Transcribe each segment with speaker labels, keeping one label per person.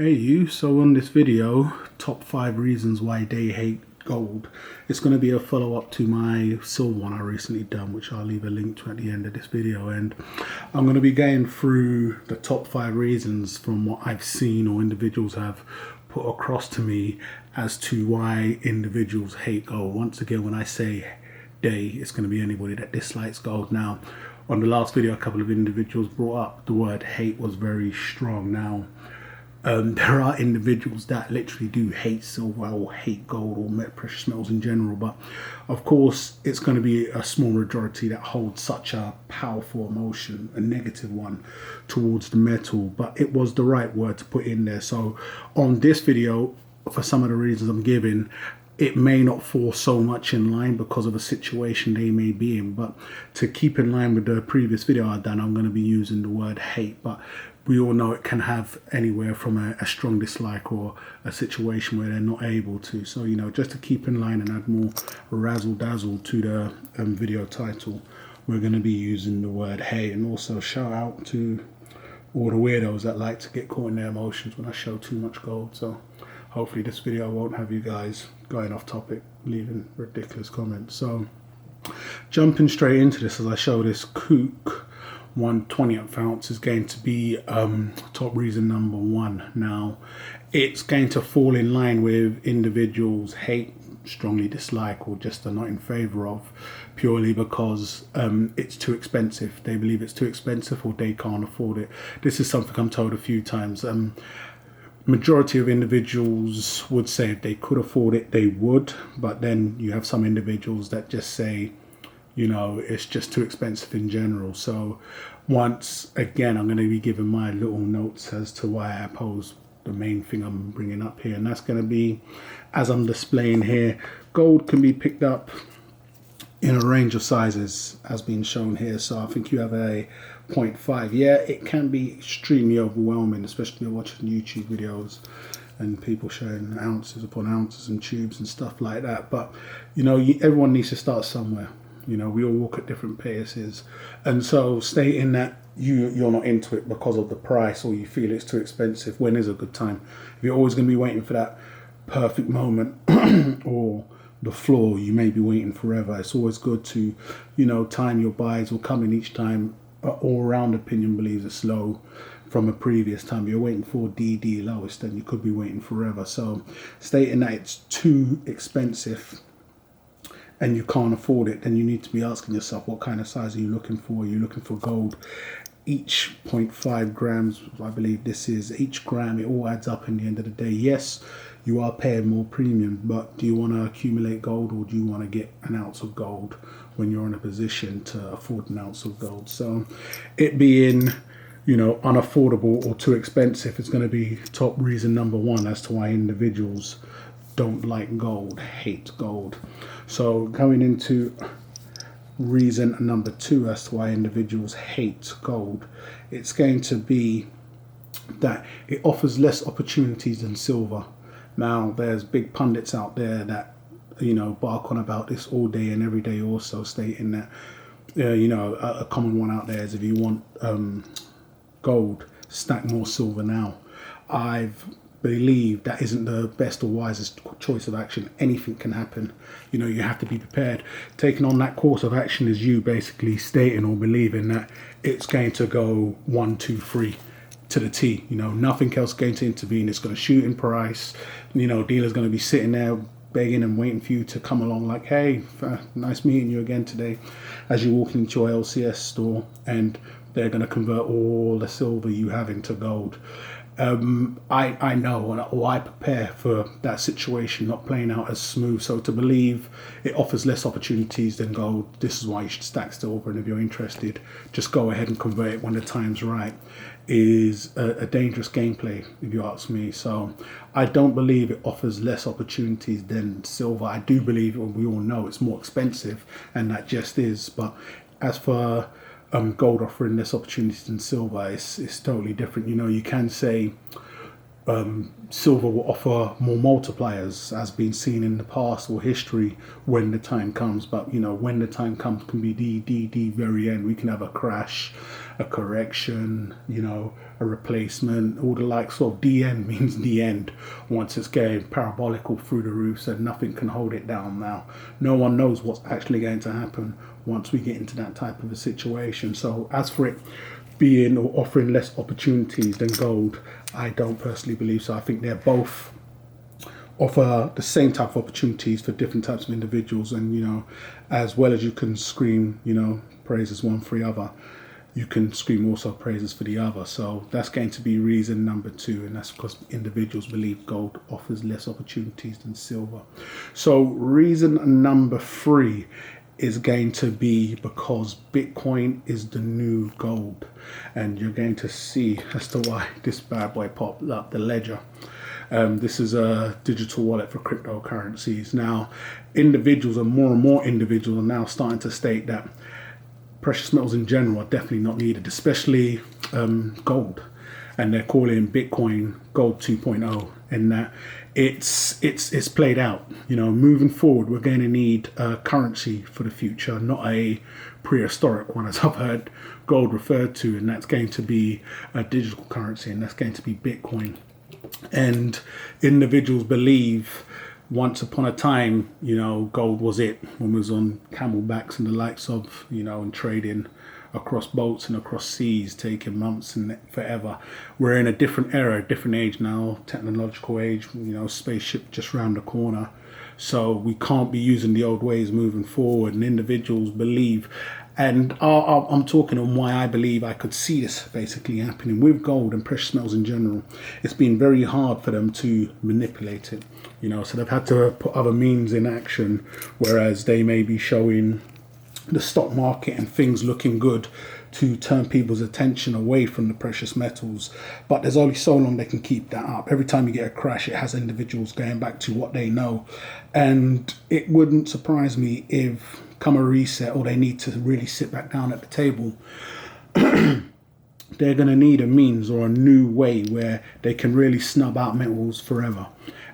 Speaker 1: Hey you, so on this video, top 5 reasons why they hate gold. It's going to be a follow-up to my silver one I recently done, which I'll leave a link to at the end of this video. And I'm going to be going through the top 5 reasons from what I've seen or individuals have put across to me as to why individuals hate gold. Once again, when I say they, it's going to be anybody that dislikes gold. Now, on the last video, a couple of individuals brought up the word hate was very strong. Now, there are individuals that literally do hate silver or hate gold or precious metals in general, but of course it's going to be a small majority that holds such a powerful emotion, a negative one, towards the metal. But it was the right word to put in there. So on this video, for some of the reasons I'm giving, it may not fall so much in line because of a situation they may be in, but to keep in line with the previous video I've done, I'm going to be using the word hate. But we all know it can have anywhere from a strong dislike or a situation where they're not able to. So, you know, just to keep in line and add more razzle dazzle to the video title, we're going to be using the word hate. And also shout out to all the weirdos that like to get caught in their emotions when I show too much gold. So hopefully this video won't have you guys going off topic, leaving ridiculous comments. So jumping straight into this, as I show this Kook 1/20th ounce is going to be top reason number 1. Now, it's going to fall in line with individuals hate, strongly dislike, or just are not in favor of, purely because it's too expensive. They believe it's too expensive or they can't afford it. This is something I'm told a few times. Majority of individuals would say if they could afford it, they would. But then you have some individuals that just say, you know, it's just too expensive in general. So once again, I'm going to be giving my little notes as to why I oppose the main thing I'm bringing up here. And that's going to be, as I'm displaying here, gold can be picked up in a range of sizes as being shown here. So I think you have a 0.5. Yeah, it can be extremely overwhelming, especially when you're watching YouTube videos and people showing ounces upon ounces and tubes and stuff like that. But, you know, everyone needs to start somewhere. You know, we all walk at different paces. And so stating that you're not into it because of the price or you feel it's too expensive, when is a good time? If you're always going to be waiting for that perfect moment or the floor, you may be waiting forever. It's always good to, you know, time your buys or come in each time. All round opinion believes it's low from a previous time. You're waiting for DD lowest, then you could be waiting forever. So stating that it's too expensive and you can't afford it, then you need to be asking yourself, what kind of size are you looking for? Are you looking for gold? Each 0.5 grams, I believe this is, each gram, it all adds up in the end of the day. Yes, you are paying more premium, but do you want to accumulate gold or do you want to get an ounce of gold when you're in a position to afford an ounce of gold? So it being, you know, unaffordable or too expensive is going to be top reason number 1 as to why individuals don't like gold, hate gold. So going into reason number 2 as to why individuals hate gold, it's going to be that it offers less opportunities than silver. Now, there's big pundits out there that, you know, bark on about this all day and every day, also stating that, you know, a common one out there is if you want gold, stack more silver now. I've believe that isn't the best or wisest choice of action. Anything can happen. You know, you have to be prepared. Taking on that course of action is you basically stating or believing that it's going to go 1, 2, 3 to the T. You know, nothing else going to intervene. It's going to shoot in price. You know, dealer's going to be sitting there begging and waiting for you to come along like, hey, nice meeting you again today, as you walk into your LCS store, and they're going to convert all the silver you have into gold. I know, or I prepare for that situation not playing out as smooth. So to believe it offers less opportunities than gold, this is why you should stack silver, and if you're interested, just go ahead and convert it when the time's right, is a dangerous gameplay, if you ask me. So I don't believe it offers less opportunities than silver. I do believe, and we all know, it's more expensive, and that just is. But as for gold offering less opportunities than silver, it's totally different. You know, you can say silver will offer more multipliers, as been seen in the past or history, when the time comes. But when the time comes can be the very end. We can have a crash, a correction, a replacement. All the likes of the end means the end. Once it's going parabolical through the roof, so nothing can hold it down now. No one knows what's actually going to happen once we get into that type of a situation. So as for it being or offering less opportunities than gold, I don't personally believe so. I think they're both offer the same type of opportunities for different types of individuals. And as well as you can scream praises one for the other, you can scream also praises for the other. So that's going to be reason number 2, and that's because individuals believe gold offers less opportunities than silver. So reason number 3 is going to be because Bitcoin is the new gold, and you're going to see as to why this bad boy popped up, the Ledger. This is a digital wallet for cryptocurrencies. Now, individuals and more individuals are now starting to state that precious metals in general are definitely not needed, especially gold. And they're calling Bitcoin Gold 2.0, and that it's played out. Moving forward, we're going to need a currency for the future, not a prehistoric one, as I've heard gold referred to, and that's going to be a digital currency, and that's going to be Bitcoin. And individuals believe once upon a time, gold was it when we was on camelbacks and the likes of, and trading across boats and across seas, taking months and forever. We're in a different era, a different age now, technological age, spaceship just round the corner. So we can't be using the old ways moving forward, and individuals believe, and I'm talking on why I believe I could see this basically happening with gold and precious metals in general. It's been very hard for them to manipulate it, so they've had to put other means in action, whereas they may be showing the stock market and things looking good to turn people's attention away from the precious metals. But there's only so long they can keep that up. Every time you get a crash, it has individuals going back to what they know. And it wouldn't surprise me if come a reset, or they need to really sit back down at the table, they're going to need a means or a new way where they can really snub out metals forever.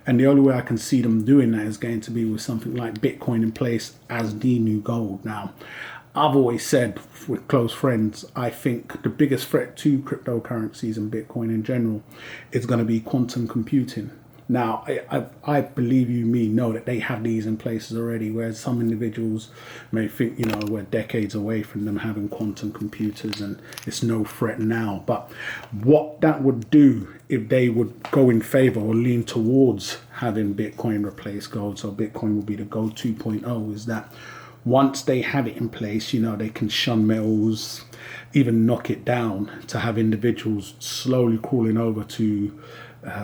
Speaker 1: And the only way I can see them doing that is going to be with something like Bitcoin in place as the new gold. Now, I've always said with close friends, I think the biggest threat to cryptocurrencies and Bitcoin in general is going to be quantum computing. Now, I believe you me know that they have these in places already, whereas some individuals may think, we're decades away from them having quantum computers and it's no threat now. But what that would do if they would go in favor or lean towards having Bitcoin replace gold, so Bitcoin will be the gold 2.0, is that once they have it in place, they can shun metals, even knock it down, to have individuals slowly crawling over to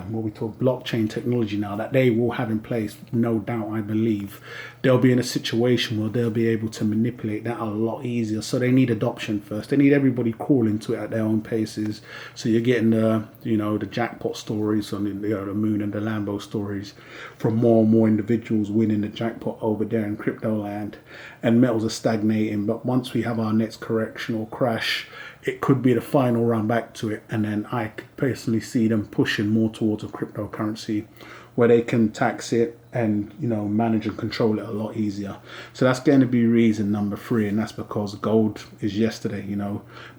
Speaker 1: what we call blockchain technology now that they will have in place. No doubt, I believe they'll be in a situation where they'll be able to manipulate that a lot easier. So they need adoption first. They need everybody crawling to it at their own paces. So you're getting the jackpot stories on the moon and the Lambo stories from more and more individuals winning the jackpot over there in crypto land, and metals are stagnating. But once we have our next correction or crash, it could be the final run back to it, and then I could personally see them pushing more towards a cryptocurrency where they can tax it and manage and control it a lot easier. So that's going to be reason number 3, and that's because gold is yesterday.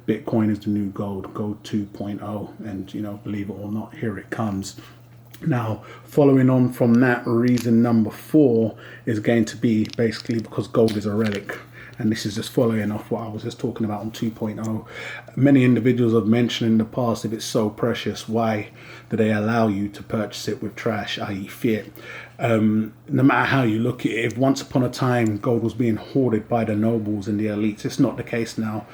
Speaker 1: Bitcoin is the new gold 2.0, and believe it or not, here it comes. Now, following on from that, reason number 4 is going to be basically because gold is a relic. And this is just following off what I was just talking about on 2.0. Many individuals have mentioned in the past, if it's so precious, why do they allow you to purchase it with trash, i.e. fiat? No matter how you look at it, if once upon a time gold was being hoarded by the nobles and the elites, it's not the case now.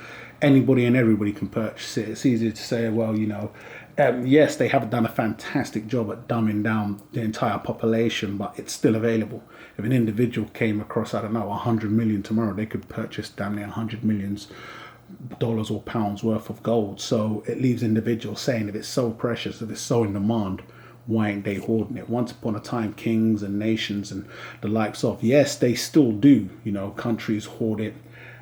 Speaker 1: Anybody and everybody can purchase it. It's easy to say, well, yes, they have done a fantastic job at dumbing down the entire population, but it's still available. If an individual came across, 100 million tomorrow, they could purchase damn near $100 million or pounds worth of gold. So it leaves individuals saying, if it's so precious, if it's so in demand, why ain't they hoarding it? Once upon a time, kings and nations and the likes of, yes, they still do, countries hoard it.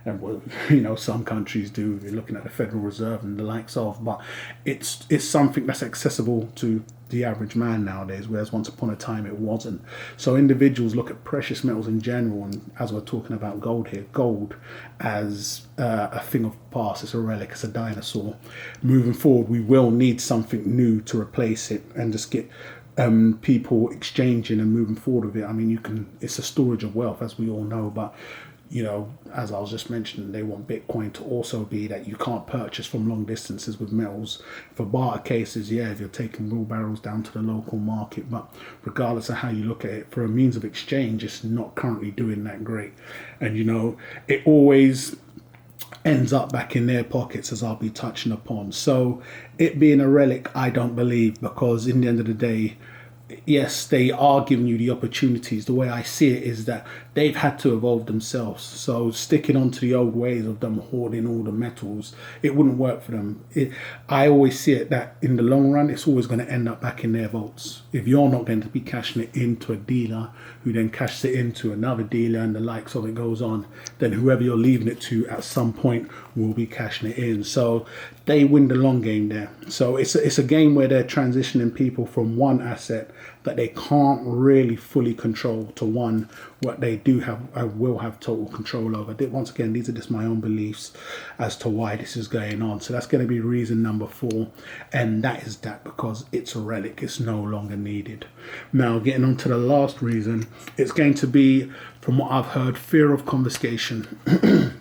Speaker 1: And some countries do. You're looking at the Federal Reserve and the likes of, but it's something that's accessible to the average man nowadays, whereas once upon a time it wasn't. So individuals look at precious metals in general, and as we're talking about gold here, gold as a thing of the past. It's a relic, it's a dinosaur. Moving forward, we will need something new to replace it and just get people exchanging and moving forward with it. I mean, it's a storage of wealth, as we all know, but as I was just mentioning, they want Bitcoin to also be that you can't purchase from long distances with metals. For barter cases, yeah, if you're taking wheelbarrows down to the local market, but regardless of how you look at it, for a means of exchange, it's not currently doing that great. And it always ends up back in their pockets, as I'll be touching upon. So it being a relic, I don't believe, because in the end of the day, yes, they are giving you the opportunities. The way I see it is that they've had to evolve themselves. So sticking on to the old ways of them hoarding all the metals, it wouldn't work for them. I always see it that in the long run, it's always going to end up back in their vaults. If you're not going to be cashing it into a dealer who then cashes it into another dealer and the likes of it goes on, then whoever you're leaving it to at some point will be cashing it in. So they win the long game there. So it's a game where they're transitioning people from one asset that they can't really fully control to one what they do have, I will have total control over. Once again, these are just my own beliefs as to why this is going on. So that's going to be reason number 4, and that is that because it's a relic, it's no longer needed. Now, getting on to the last reason, it's going to be, from what I've heard, fear of confiscation.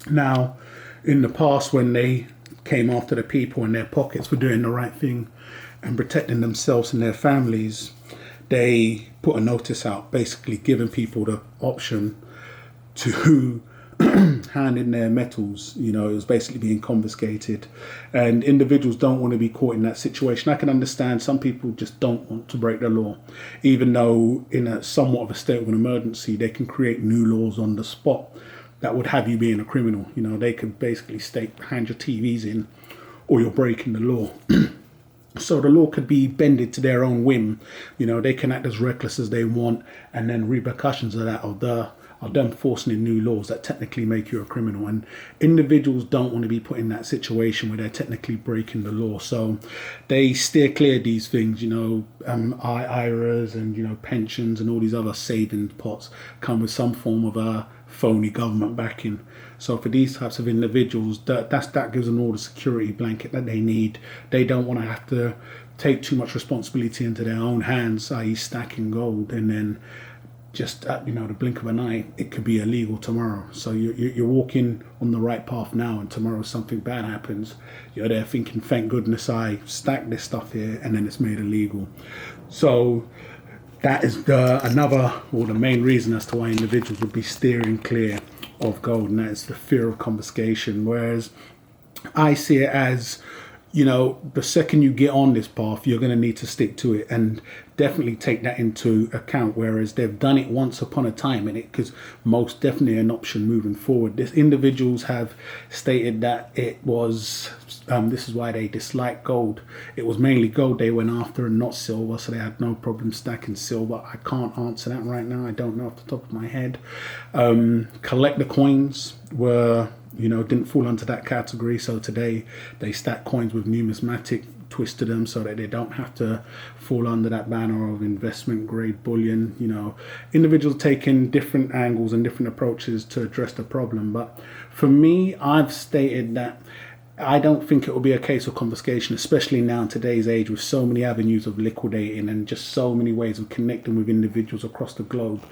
Speaker 1: Now, in the past, when they came after the people in their pockets for doing the right thing and protecting themselves and their families, they put a notice out basically giving people the option to hand in their metals. It was basically being confiscated, and individuals don't want to be caught in that situation. I can understand some people just don't want to break the law, even though in a somewhat of a state of an emergency they can create new laws on the spot that would have you being a criminal. They could basically state, hand your TVs in or you're breaking the law. So the law could be bended to their own whim. They can act as reckless as they want, and then repercussions of that are them forcing in new laws that technically make you a criminal. And individuals don't want to be put in that situation where they're technically breaking the law. So they steer clear of these things. IRAs and pensions and all these other savings pots come with some form of a phony government backing. So for these types of individuals, that gives them all the security blanket that they need. They don't want to have to take too much responsibility into their own hands, i.e. stacking gold, and then just at the blink of an eye, it could be illegal tomorrow. So you're walking on the right path now, and tomorrow something bad happens. You're there thinking, thank goodness I stacked this stuff here, and then it's made illegal. So that is the main reason as to why individuals would be steering clear of gold, and that is the fear of confiscation. Whereas I see it as, the second you get on this path, you're going to need to stick to it and definitely take that into account. Whereas they've done it once upon a time, and it is most definitely an option moving forward. These individuals have stated that it was, this is why they dislike gold. It was mainly gold they went after and not silver, so they had no problem stacking silver. I can't answer that right now. I don't know off the top of my head. Collector coins were, didn't fall into that category. So today they stack coins with numismatic twist to them so that they don't have to fall under that banner of investment grade bullion. Individuals taking different angles and different approaches to address the problem. But for me, I've stated that I don't think it will be a case of confiscation, especially now in today's age with so many avenues of liquidating and just so many ways of connecting with individuals across the globe.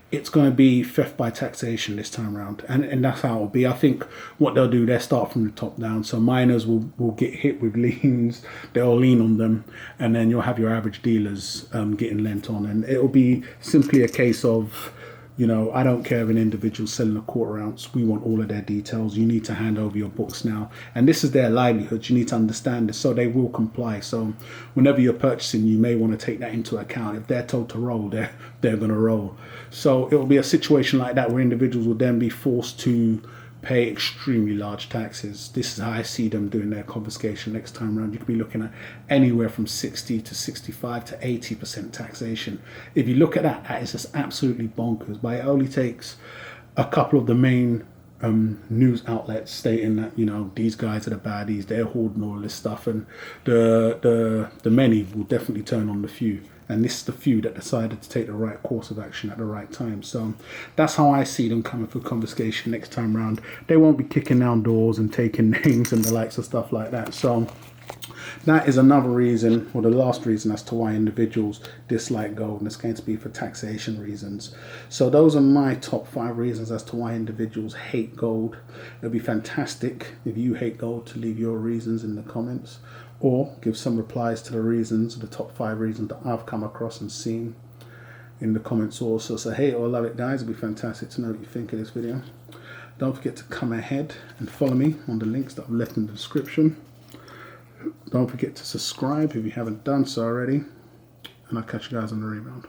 Speaker 1: It's going to be theft by taxation this time around, and that's how it'll be. I think what they'll do, they'll start from the top down. So miners will get hit with liens, they'll lean on them, and then you'll have your average dealers getting lent on, and it'll be simply a case of, I don't care if an individual selling a quarter ounce, we want all of their details. You need to hand over your books now. And this is their livelihood. You need to understand this, so they will comply. So whenever you're purchasing, you may want to take that into account. If they're told to roll, they're going to roll. So it will be a situation like that where individuals will then be forced to pay extremely large taxes. This is how I see them doing their confiscation next time around. You could be looking at anywhere from 60 to 65 to 80% taxation. If you look at that, that is just absolutely bonkers. But it only takes a couple of the main news outlets stating that, you know, these guys are the baddies, they're hoarding all this stuff, and the many will definitely turn on the few. And this is the few that decided to take the right course of action at the right time. So that's how I see them coming for confiscation next time round. They won't be kicking down doors and taking names and the likes of stuff like that. So that is another reason, or the last reason, as to why individuals dislike gold, and it's going to be for taxation reasons. So those are my top 5 reasons as to why individuals hate gold. It'd be fantastic if you hate gold to leave your reasons in the comments, or give some replies to the reasons, the top 5 reasons that I've come across and seen in the comments also. So hate or love it, guys. It'd be fantastic to know what you think of this video. Don't forget to come ahead and follow me on the links that I've left in the description. Don't forget to subscribe if you haven't done so already, and I'll catch you guys on the rebound.